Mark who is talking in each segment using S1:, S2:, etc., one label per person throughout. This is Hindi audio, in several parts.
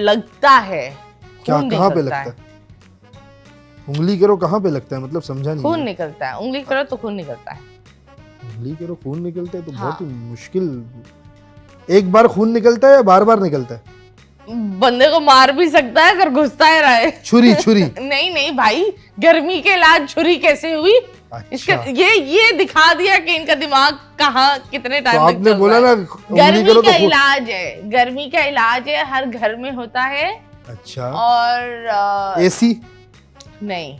S1: लगता है,
S2: क्या
S1: खून
S2: कहाँ पे
S1: निकलता
S2: लगता है? उंगली करो कहाँ पे लगता है, मतलब समझा नहीं
S1: खून
S2: है।
S1: निकलता है, उंगली करो तो खून निकलता है।
S2: उंगली करो खून निकलता है तो
S1: हाँ।
S2: बहुत ही मुश्किल। एक बार खून निकलता है या बार बार निकलता है?
S1: बंदे को मार भी सकता है अगर घुसता है रहे।
S2: छुरी छुरी।
S1: नहीं नहीं भाई, गर्मी के इलाज छुरी कैसे हुई? इसका
S2: अच्छा,
S1: ये दिखा दिया कि इनका दिमाग कहाँ कितने
S2: तो
S1: टाइम तक
S2: आपने
S1: चल
S2: बोला
S1: रहा
S2: ना
S1: है।
S2: उंगली
S1: गर्मी
S2: करो
S1: का
S2: तो खून।
S1: इलाज है, गर्मी का इलाज है, हर घर में होता है।
S2: अच्छा,
S1: और
S2: एसी,
S1: नहीं,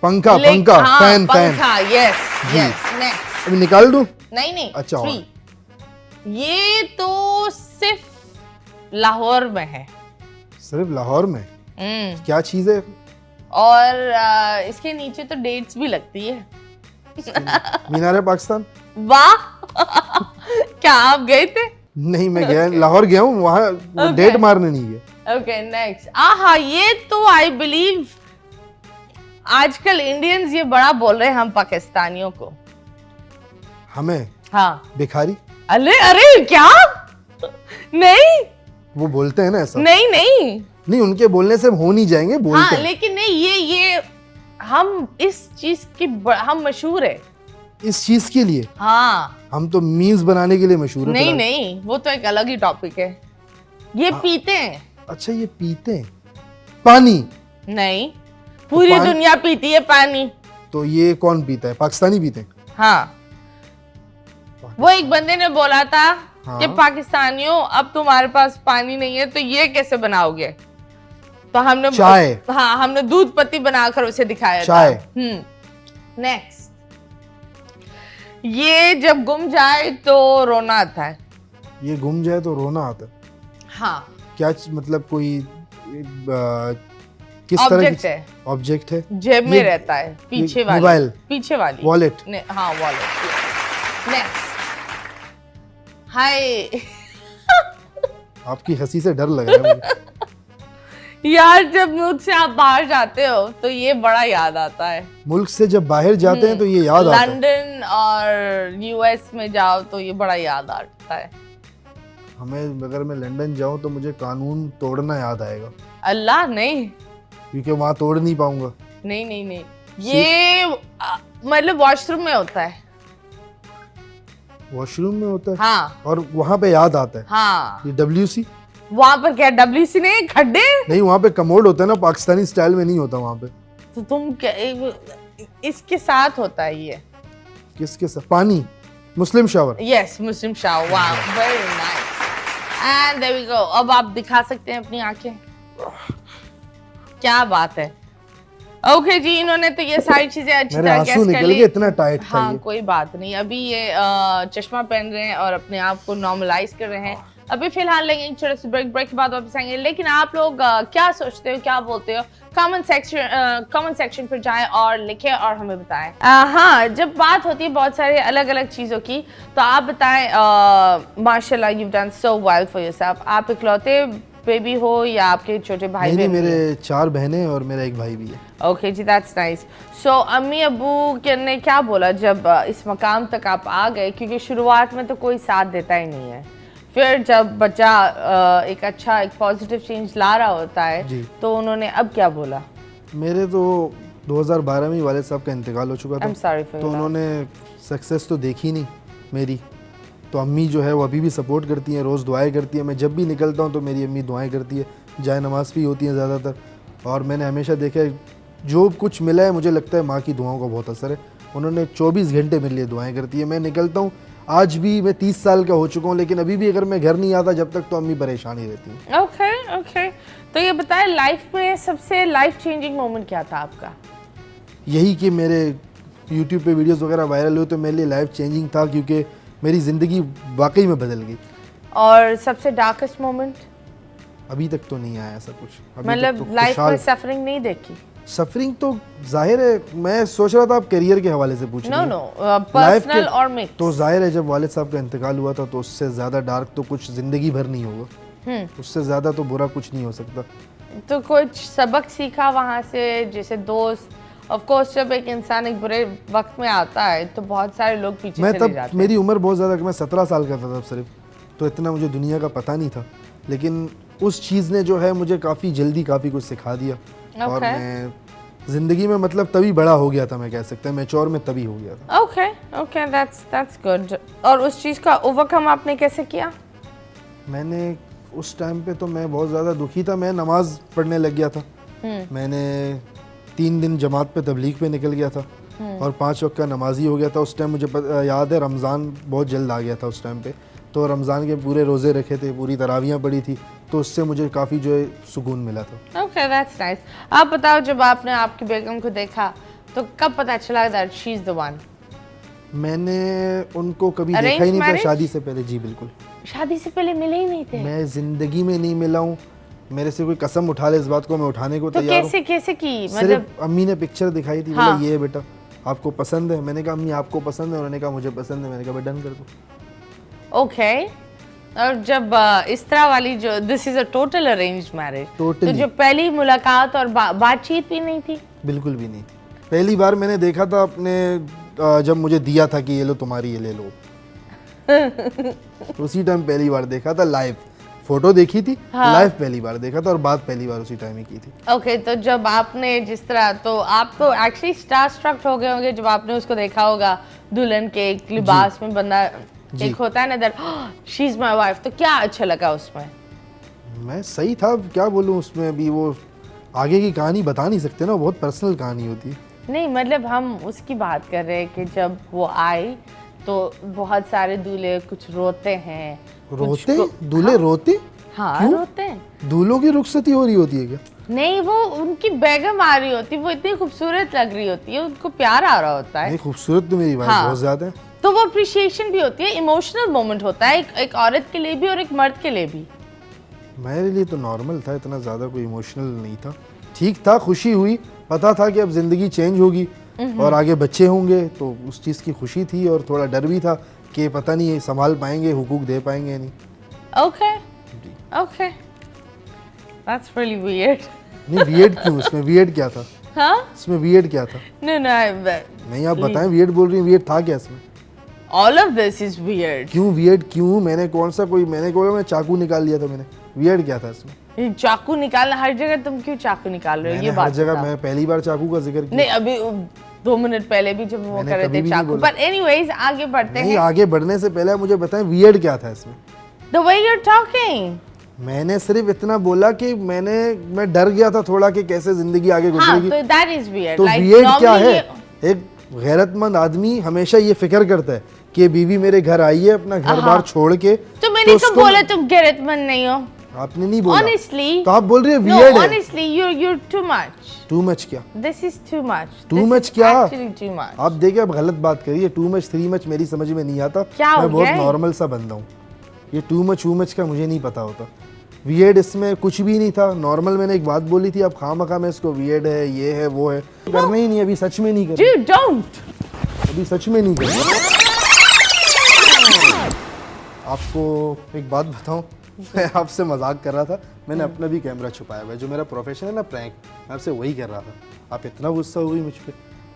S2: पंखा पंखा,
S1: हाँ,
S2: फैन फैन।
S1: पंखा, यस
S2: जी।
S1: यस। नेक्स्ट।
S2: अभी निकाल दूं?
S1: नहीं नहीं,
S2: अच्छा, और?
S1: 3। ये तो सिर्फ लाहौर में है।
S2: सिर्फ लाहौर में? क्या चीज है?
S1: और इसके नीचे तो डेट्स भी लगती है।
S2: मीनार पाकिस्तान?
S1: वाह। क्या आप गए थे?
S2: नहीं, मैं गया लाहौर गया हूँ, वहाँ वो
S1: Okay.
S2: डेट मारने नहीं गया।
S1: Okay next. आहा, ये तो आई बिलीव आजकल इंडियंस ये बड़ा बोल रहे हैं हम पाकिस्तानियों को।
S2: हमें?
S1: हाँ।
S2: भिखारी?
S1: अरे अरे क्या? नहीं
S2: वो बोलते हैं ना ऐसा।
S1: नहीं नहीं।
S2: नहीं, उनके बोलने से हो नहीं जाएंगे, बोलते
S1: हाँ
S2: हैं।
S1: लेकिन नहीं, ये हम इस चीज की हम मशहूर है
S2: इस चीज के लिए
S1: हाँ।
S2: हम तो मीम्स बनाने के लिए मशहूर है
S1: नहीं
S2: फिलहाल।
S1: नहीं, वो तो एक अलग ही टॉपिक है। ये पीते हैं।
S2: अच्छा, ये पीते हैं पानी?
S1: नहीं, पूरी दुनिया पीती है पानी।
S2: तो ये कौन पीता है? पाकिस्तानी पीते हैं?
S1: हाँ। वो एक बंदे ने बोला था कि
S2: हाँ।
S1: पाकिस्तानियों, अब तुम्हारे पास पानी नहीं है तो ये कैसे बनाओगे? तो हमने
S2: चाय।
S1: हाँ, हमने दूध पत्ती बनाकर उसे दिखाया
S2: चाय।
S1: था। नेक्स्ट। ये जब गुम जाए तो रोना आता है।
S2: ये गुम जाए तो रोना आता है?
S1: हाँ।
S2: क्या मतलब कोई किस तरह
S1: ऑब्जेक्ट
S2: की
S1: है,
S2: ऑब्जेक्ट है?
S1: जेब में रहता है, पीछे वाली,
S2: मोबाइल,
S1: पीछे वाली
S2: वॉलेट?
S1: हाँ वॉलेट। नेक्स्ट। हाय।
S2: आपकी हंसी से डर लग रहा है मुझे।
S1: यार, जब मुल्क से आप बाहर जाते हो तो ये बड़ा याद आता है।
S2: मुल्क से जब बाहर जाते हैं तो ये याद आता है।
S1: लंदन और यूएस में जाओ तो ये बड़ा याद आता है।
S2: हमें अगर मैं लंदन जाऊं तो मुझे कानून तोड़ना याद आएगा,
S1: अल्लाह नहीं
S2: क्योंकि वहां तोड़ नहीं पाऊंगा।
S1: नहीं नहीं नहीं, ये मतलब वॉशरूम में होता है।
S2: वॉशरूम में होता है?
S1: हाँ।
S2: और वहां पे याद आता है?
S1: हाँ।
S2: ये WC?
S1: वहां पर क्या WC नहीं, खड्डे?
S2: नहीं, वहां पे कमोड होता है ना, पाकिस्तानी स्टाइल में नहीं होता वहां पे।
S1: तो तुम क्या, इसके साथ होता है ये।
S2: किसके साथ? पानी? Muslim shower?
S1: Yes, Muslim shower. Wow, very nice. And there we go. अब आप दिखा सकते हैं अपनी आंखें। क्या बात है। ओके जी, इन्होंने तो ये सारी चीजें अच्छी
S2: मेरे
S1: तरह
S2: आंसू
S1: गैस कर
S2: निकल
S1: ली।
S2: गए, इतना टाइट था
S1: हाँ
S2: ये।
S1: कोई बात नहीं। अभी ये चश्मा पहन रहे हैं और अपने आप को नॉर्मलाइज कर रहे हैं। अभी फिलहाल लेंगे एक छोटे से ब्रेक के बाद वापस आएंगे। लेकिन आप लोग क्या सोचते हो, क्या बोलते हो? कमेंट सेक्शन पर जाएं और लिखें और हमें बताएं। हाँ, जब बात होती है बहुत सारे अलग अलग चीज़ों की, तो आप बताएं। माशाल्लाह, you done so well for yourself. आप इकलौते बेबी हो या आपके छोटे भाई
S2: नहीं,
S1: बहन?
S2: मेरे 4 बहनें और मेरा एक भाई भी है।
S1: Okay ji, that's nice. So अम्मी अबू ने क्या बोला जब इस मकाम तक आप आ गए? क्योंकि शुरुआत में तो कोई साथ देता ही नहीं है, फिर जब बच्चा एक अच्छा, एक पॉजिटिव चेंज ला रहा होता है, तो उन्होंने अब क्या बोला?
S2: मेरे तो 2012 में ही वालिद साहब का इंतकाल हो चुका था।
S1: I'm sorry for
S2: तो
S1: that.
S2: उन्होंने सक्सेस तो देखी नहीं मेरी। तो अम्मी जो है वो अभी भी सपोर्ट करती हैं, रोज़ दुआएं करती हैं। मैं जब भी निकलता हूँ तो मेरी अम्मी दुआएं करती है, जाए नमाज भी होती हैं ज़्यादातर। और मैंने हमेशा देखा है, जो कुछ मिला है मुझे लगता है माँ की दुआओं का बहुत असर है। उन्होंने 24 घंटे मेरे लिए दुआएं करती है। मैं निकलता हूँ, आज भी मैं 30 साल का हो चुका हूँ, लेकिन अभी भी अगर मैं घर नहीं आता जब तक, तो अम्मी परेशान ही रहती है।
S1: ओके। तो ये बताएं, लाइफ में सबसे लाइफ चेंजिंग मोमेंट क्या था आपका?
S2: यही कि मेरे यूट्यूब पे वीडियोस वगैरह वायरल हुए तो मेरे लिए लाइफ चेंजिंग था, क्योंकि मेरी ज़िंदगी वाकई में बदल गई।
S1: और सबसे डार्केस्ट मोमेंट?
S2: अभी तक तो नहीं आया ऐसा कुछ।
S1: मतलब लाइफ में सफरिंग नहीं देखी?
S2: सफरिंग तो जाहिर है, मैं सोच रहा था आप करियर के हवाले से पूछ रहे हैं।
S1: नो, पर्सनल और मिक्स।
S2: तो जाहिर है, जब वालिद साहब का इंतकाल हुआ था तो उससे ज़्यादा डार्क तो कुछ ज़िंदगी भर नहीं होगा। उससे ज़्यादा तो बुरा कुछ नहीं हो सकता।
S1: तो कुछ सबक सीखा वहाँ से, जैसे दोस्त? ऑफ कोर्स, जब एक इंसान एक बुरे वक्त में आता है तो बहुत सारे लोग पीछे चले जाते हैं।
S2: मेरी उम्र बहुत ज़्यादा, मैं 17 साल का था तब सिर्फ, तो इतना मुझे दुनिया का पता नहीं था। लेकिन उस चीज़ ने जो है मुझे काफ़ी जल्दी काफ़ी कुछ सिखा दिया। और
S1: Okay.
S2: मैं ज़िंदगी में मतलब तभी बड़ा हो गया था, मैं कह सकते हैं मैच्योर में तभी हो गया था।
S1: Okay okay, that's good. और उस चीज़ का ओवरकम आपने कैसे किया?
S2: मैंने उस टाइम पे तो मैं बहुत ज़्यादा दुखी था, मैं नमाज़ पढ़ने लग गया था। मैंने 3 दिन जमात पे तबलीग पे निकल गया था और 5 वक्त का नमाजी हो गया था। उस टाइम मुझे याद है रमज़ान बहुत जल्द आ गया था उस टाइम पे, तो रमज़ान के पूरे रोज़े रखे थे, पूरी तरावियाँ पढ़ी थी, तो उससे मुझे काफ़ी जो है सुकून मिला था।
S1: Okay, that's nice. आप बताओ, जब आपने आपकी बेगम को देखा तो कब पता चला that she is the one?
S2: मैंने उनको कभी
S1: Arranged
S2: देखा ही नहीं था
S1: marriage?
S2: शादी से पहले। जी बिल्कुल,
S1: शादी से पहले मिले ही नहीं थे?
S2: मैं ज़िंदगी में नहीं मिला हूँ। मेरे से कोई कसम उठा ले इस बात को, मैं उठाने को
S1: तो
S2: तैयार हूँ।
S1: कैसे कैसे की, मतलब?
S2: सिर्फ अम्मी ने पिक्चर दिखाई थी,
S1: हाँ।
S2: बोला ये बेटा आपको पसंद है। मैंने कहा अम्मी आपको पसंद है? उन्होंने कहा मुझे पसंद है। मैंने कहा डन कर दो।
S1: ओके। और जब इस तरह वाली, जो this is a total arranged marriage, तो
S2: Totally.
S1: जो पहली मुलाकात और बातचीत भी नहीं थी?
S2: बिल्कुल भी नहीं थी। पहली बार मैंने देखा था अपने जब मुझे दिया था कि ये लो तुम्हारी, ये ले लो उसी टाइम पहली बार देखा था लाइव। फोटो देखी थी,
S1: हाँ।
S2: लाइव पहली बार देखा था और बात पहली बार उसी टाइम ही की थी।
S1: ओके, तो जब आपने जिस तरह, तो आप तो एक्चुअली स्टार स्ट्रक हो गए होंगे जब आपने उसको देखा होगा दुल्हन के एक लिबास में, बंदा एक होता है ना that she is my wife, तो क्या अच्छा लगा उसमें?
S2: मैं सही था, क्या बोलूँ उसमें। अभी वो आगे की कहानी बता नहीं सकते ना, बहुत पर्सनल कहानी होती है।
S1: नहीं, मतलब हम उसकी बात कर रहे हैं कि जब वो आई तो बहुत सारे दूल्हे कुछ रोते हैं,
S2: रोते? दूल्हे रोते?
S1: हाँ
S2: क्यों?
S1: रोते हैं।
S2: दूल्हों की रुखसती हो रही होती है क्या?
S1: नहीं, वो उनकी बेगम आ रही होती, वो इतनी खूबसूरत लग रही होती है, उनको प्यार आ रहा होता है,
S2: नहीं, खूबसूरत तो मेरी वाइफ
S1: हाँ।
S2: बहुत ज्यादा है।
S1: तो वो अप्रिशिएशन भी होती है, इमोशनल मोमेंट होता है एक औरत के लिए भी और एक मर्द के लिए भी।
S2: मेरे लिए तो नॉर्मल था, इतना ज़्यादा कोई इमोशनल नहीं था। ठीक था, खुशी हुई, पता था कि अब ज़िंदगी चेंज होगी और आगे बच्चे होंगे, तो उस चीज़ की खुशी थी और थोड़ा डर भी था कि पता नहीं संभाल पाएंगे, हुकूक दे पाएंगे या नहीं।
S1: Okay okay, that's really weird.
S2: नहीं वियर्ड क्यों? इसमें वियर्ड क्या था?
S1: हाँ,
S2: इसमें वियर्ड क्या था?
S1: नो नो,
S2: नहीं आप बताएं, वियर्ड बोल रही हैं, वियर्ड था क्या इसमें?
S1: All of this is weird.
S2: क्यों वियर्ड क्यों? मैंने कौन सा कोई, मैंने कोई, मैं चाकू निकाल लिया था मैंने? वियर्ड क्या था इसमें?
S1: चाकू निकालना हर जगह, तुम क्यों चाकू निकाल रहे हो?
S2: मैंने
S1: ये
S2: हर
S1: बात
S2: जगह,
S1: बताओ।
S2: मैं पहली बार चाकू का जिक्र किया
S1: नहीं, अभी 2 मिनट पहले भी जब वो
S2: मैंने
S1: कर रहे
S2: कभी
S1: थे
S2: भी नहीं
S1: चाकू।
S2: बोला।
S1: बट एनीवेज, आगे बढ़ते
S2: नहीं,
S1: हैं।
S2: आगे बढ़ने से पहले आप मुझे बताएं वियर्ड क्या था इसमें?
S1: The way you are talking.
S2: मैंने सिर्फ इतना बोला कि मैं डर गया था थोड़ा कि कैसे जिंदगी आगे
S1: हाँ,
S2: गुजरेगी।
S1: तो दैट इज वियर्ड।
S2: तो वियर्ड क्या है? एक गैरतमंद आदमी हमेशा ये फिक्र करता है कि बीवी मेरे घर आई है अपना घर बार छोड़ के,
S1: तो मैंने तो
S2: उसको-
S1: बोला तुम गैरतमंद नहीं हो।
S2: आपने नहीं बोला।
S1: Honestly,
S2: तो आप बोल रहे हैं
S1: no,
S2: वियर्ड है।
S1: honestly, you're too much.
S2: Too much क्या?
S1: This is too much.
S2: Too
S1: This
S2: much
S1: is
S2: क्या?
S1: Actually too much.
S2: आप देखिए, आप गलत बात करिए। टू मच, 3 मच मेरी समझ में नहीं आता।
S1: क्या हो
S2: मैं बहुत
S1: गया?
S2: नॉर्मल सा बंदा हूँ। ये टू मच का मुझे नहीं पता होता। वियर्ड इसमें कुछ भी नहीं था, नॉर्मल मैंने एक बात बोली थी। आप खामखा में इसको वियर्ड है, ये है, वो है, करना ही नहीं। अभी सच में नहीं करना,
S1: Dude, don't.
S2: अभी सच में नहीं करना। आपको एक बात बताऊं, मैं आपसे मजाक कर रहा था। मैंने अपना भी कैमरा छुपाया हुआ है। जो मेरा प्रोफेशन है ना प्रैंक, मैं आपसे वही कर रहा था। आप इतना गुस्सा हुई मुझ पे,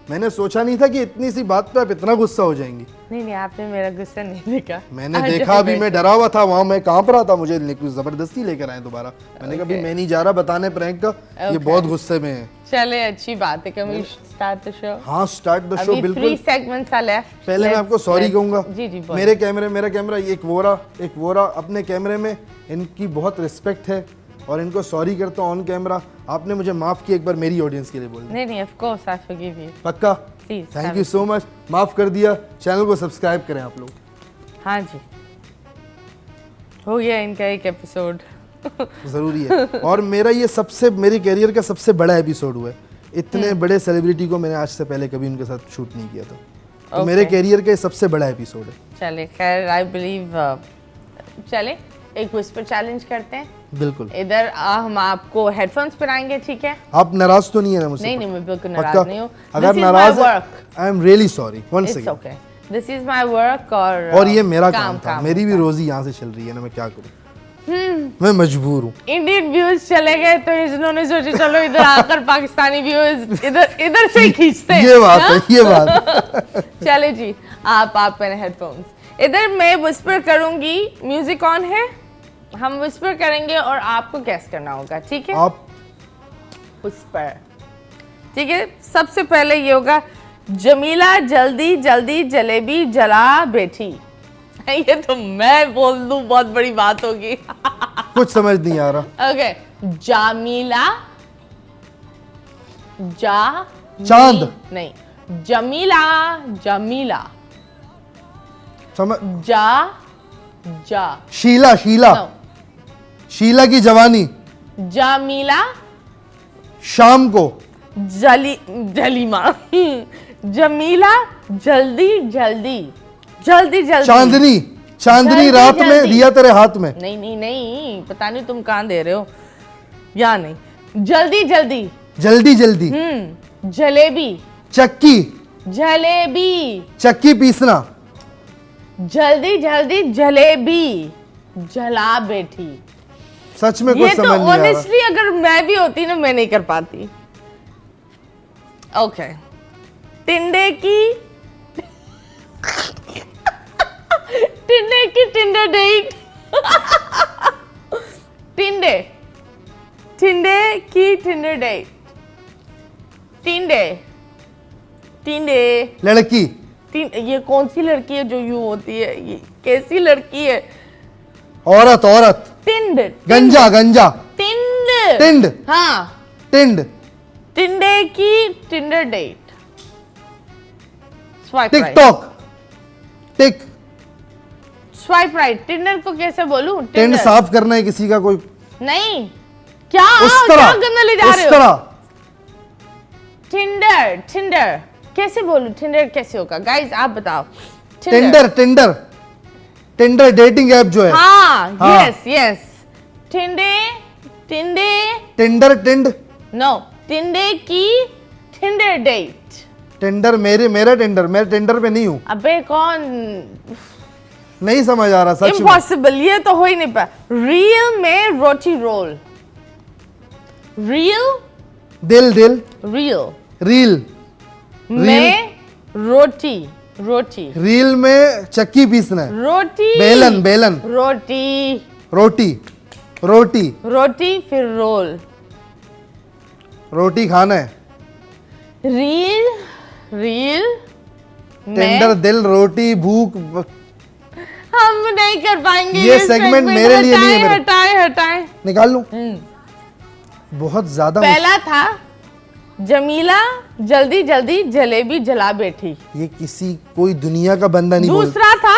S2: मैंने सोचा नहीं था कि इतनी सी बात पे आप इतना गुस्सा हो जाएंगी।
S1: नहीं, आपने मेरा गुस्सा नहीं देखा।
S2: मैंने देखा, अभी मैं डरा हुआ था वहाँ, मैं कांप रहा था। मुझे जबरदस्ती लेकर आए दोबारा। मैंने कहा अभी मैं नहीं जा रहा बताने प्रैंक का, ये बहुत गुस्से में है।
S1: चले, अच्छी बात है। Can we start the show?
S2: हाँ, स्टार्ट द शो।
S1: अभी
S2: बिल्कुल।
S1: 3 segments are left.
S2: पहले मैं आपको सॉरी कहूंगा।
S1: जी जी, बोलो।
S2: मेरा कैमरा एक वोरा अपने कैमरे में, इनकी बहुत रिस्पेक्ट है और इनको सॉरी करता हूँ ऑन कैमरा। आपने मुझे माफ किया, एक बार मेरी ऑडियंस के लिए बोल
S1: नहीं नहीं, of course I forgive you.
S2: पक्का?
S1: Please,
S2: thank you so much, माफ कर दिया। चैनल को सब्सक्राइब करें आप लोग।
S1: हाँ जी, हो गया इनका एक एपिसोड।
S2: जरूरी है। और मेरा ये मेरे करियर का सबसे बड़ा एपिसोड हुआ है। इतने बड़े सेलिब्रिटी को मैंने आज से पहले कभी उनके साथ शूट नहीं किया था। तो मेरे करियर का ये सबसे बड़ा एपिसोड है।
S1: चले, खैर, आई बिलीव, चले एक विस्पर चैलेंज करते हैं।
S2: बिल्कुल।
S1: इधर हम आपको हेडफोन्स पहनाएंगे, ठीक है?
S2: आप नाराज तो नहीं है ना मुझसे?
S1: नहीं नहीं, मैं बिल्कुल
S2: पक्का?
S1: नाराज नहीं हूँ।
S2: अगर नाराज है, I am really sorry. Once
S1: it's
S2: again,
S1: okay, this is my work. और
S2: ये मेरा काम था, मेरी भी रोजी यहाँ से चल रही है ना, मैं क्या करूँ, मैं मजबूर हूँ।
S1: इंडियन व्यूज चले गए तो इन्होंने सोचा चलो इधर आकर पाकिस्तानी व्यूज इधर से ही खींचते हैं।
S2: ये बात है, ये बात है।
S1: चले जी, आप पहने हेडफोन्स। इधर मैं विस्पर करूंगी, म्यूजिक ऑन है? हम विस्पर करेंगे और आपको गैस करना होगा, ठीक है?
S2: आप
S1: विस्पर, ठीक है। सबसे पहले ये होगा, जमीला जल्दी जल्दी जलेबी जला बैठी। ये तो मैं बोल दूं बहुत बड़ी बात होगी।
S2: कुछ समझ नहीं आ रहा।
S1: ओके, जामीला
S2: चांद
S1: नहीं, जमीला जमीला
S2: समझ।
S1: जा
S2: शीला शीला
S1: no,
S2: शीला की जवानी।
S1: जामीला
S2: शाम को।
S1: जलीमा जमीला जल्दी जल्दी जल्दी जल्दी।
S2: चांदनी चांदनी
S1: जल्दी,
S2: रात में
S1: जल्दी।
S2: रिया तेरे हाथ में।
S1: नहीं नहीं नहीं, पता नहीं तुम कहाँ दे रहे हो, या नहीं। जल्दी जल्दी,
S2: जल्दी जल्दी।
S1: जलेबी
S2: चक्की
S1: जलेबी,
S2: चक्की पीसना।
S1: जल्दी जल्दी जलेबी जला बैठी।
S2: सच में
S1: ये
S2: कुछ
S1: तो
S2: समझ नहीं आ रहा।
S1: ऑनेस्टली अगर मैं भी होती ना, मैं नहीं कर पाती। ओके, टिंडे की टिंडर डेट। टिंडे की टिंडर डेट। टिंडे
S2: लड़की।
S1: ये कौन सी लड़की है जो यूं होती है? ये कैसी लड़की है?
S2: औरत औरत।
S1: टिंड
S2: गंजा गंजा।
S1: टिंड
S2: टिंड
S1: हाँ,
S2: टिंड।
S1: टिंडे की Tinder date. Swipe right,
S2: TikTok tick.
S1: Swipe right. Tinder को कैसे बोलूं?
S2: टिंड
S1: टिंडर
S2: साफ करना है किसी का कोई।
S1: नहीं, क्या
S2: उस
S1: क्या
S2: तरह
S1: गंदा ले जा
S2: उस
S1: रहे हो?
S2: तरह।
S1: टिंडर कैसे बोलूं? टिंडर कैसे होगा गाइस, आप बताओ।
S2: Tinder Tinder Tinder dating app जो है।
S1: हाँ,
S2: हाँ।
S1: यस टिंडे
S2: टिंडर टिंड।
S1: नो, टिंडे की टिंडर डेट।
S2: टिंडर मेरा टिंडर, मैं टिंडर पे नहीं हूँ।
S1: अबे कौन?
S2: नहीं समझ आ रहा सच में।
S1: इम्पॉसिबल, ये तो हो ही नहीं पाया। रील में रोटी रोल। रील
S2: दिल दिल
S1: रील
S2: रील
S1: में रोटी
S2: रील में चक्की पीसना है।
S1: रोटी
S2: बेलन बेलन।
S1: रोटी
S2: रोटी रोटी
S1: रोटी फिर रोल।
S2: रोटी खाना है।
S1: रील
S2: टेंडर दिल रोटी भूख।
S1: हम नहीं कर पाएंगे
S2: ये segment मेरे लिए नहीं है मेरे।
S1: हटाएं।
S2: निकाल लूं? बहुत ज्यादा
S1: पहला था जमीला जल्दी जल्दी जलेबी जला बैठी।
S2: ये किसी कोई दुनिया का बंदा नहीं बोल।
S1: दूसरा था